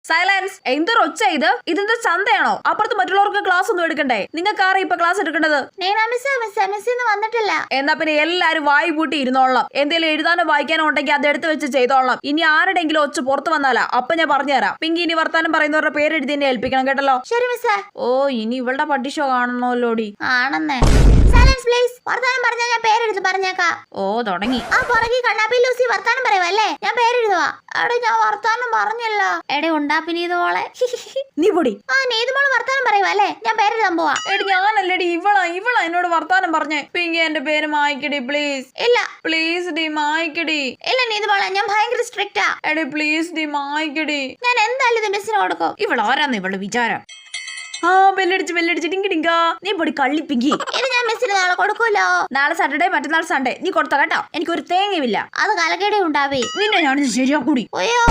Silence. എന്തൊരു ഒച്ച ഇത്? ഇതെന്താ ചന്തയാണോ? അപ്പുറത്ത് മറ്റുള്ളവർക്ക് ക്ലാസ് ഒന്നും എടുക്കണ്ടേ? നിങ്ങൾക്ക് ആരും ഇപ്പൊ ക്ലാസ് എടുക്കേണ്ടത്? വന്നിട്ടില്ല. എന്നാ പിന്നെ എല്ലാരും വായി പൂട്ടി ഇരുന്നോളാം. എന്തെങ്കിലും എഴുതാനോ വായിക്കാനോ ഉണ്ടെങ്കിൽ അത് എടുത്ത് വെച്ച് ചെയ്തോളാം. ഇനി ആരുടെങ്കിലും ഒച്ച പുറത്ത് വന്നാലാ അപ്പൊ ഞാൻ പറഞ്ഞുതരാം. പിങ്കി ഇനി വർത്താനം പറയുന്നവരുടെ പേര് എഴുതി എന്നെ ഏൽപ്പിക്കണം കേട്ടല്ലോ. ശരി മിസ്സേ. ഓ ഇനി ഇവളുടെ പട്ടി ഷോ കാണണല്ലോടി. ആണെന്നേ. Silence please. വർത്താനം പറഞ്ഞാൽ ഞാൻ പേരെടുത്ത് പറഞ്ഞേക്കാം. ഓ തുടങ്ങി. ആ പുറകെ കണ്ണാപ്പി ലൂസി വർത്താനം പറയുവല്ലേ? ഞാൻ പേരെഴുതുവാ. എടേ ഞാൻ വർത്താനം പറഞ്ഞില്ല. എടേ ഉണ്ടാപ്പിനീതോളെ. നീ പൊടി. ആ നീതുമോള് വർത്താനം പറയുവല്ലേ? ഞാൻ പേരെഴുതാൻ പോവാ. എടി ഞാനല്ലടി ഇവളാ എന്നോട് വർത്താനം പറഞ്ഞേ. പിങ്കി എന്റെ പേര് മായ്ക്കടി പ്ലീസ്. ഇല്ല പ്ലീസ് ഡി മായ്ക്കടി. ഇല്ല നീതുമോളെ, ഞാൻ ഭയങ്കര സ്ട്രിക്റ്റാ. എടി പ്ലീസ് ഡി മായ്ക്കടി. ഞാൻ എന്തായാലും ഇത് മിസ്സിന് കൊടുക്കും. ഇവളാരാന്ന് ഇവളുടെ വിചാരം? ആ ബെല്ലടിച്ച് ഡിങ്കി ഡിങ്ക. നീ പൊടി കള്ളിപ്പിങ്കി. ഇത് ഞാൻ മിസ്സിന് നാളെ കൊടുക്കൂലോ. നാളെ സാറ്റർഡേ മറ്റന്നാൾ സൺഡേ നീ കൊടുത്ത കേട്ടോ. എനിക്കൊരു തേങ്ങയുമില്ല. അത് കലക്കേടെ ഉണ്ടാവേ. നിന്നെ ഞാൻ ശരിയാക്കൂടി. അയ്യോ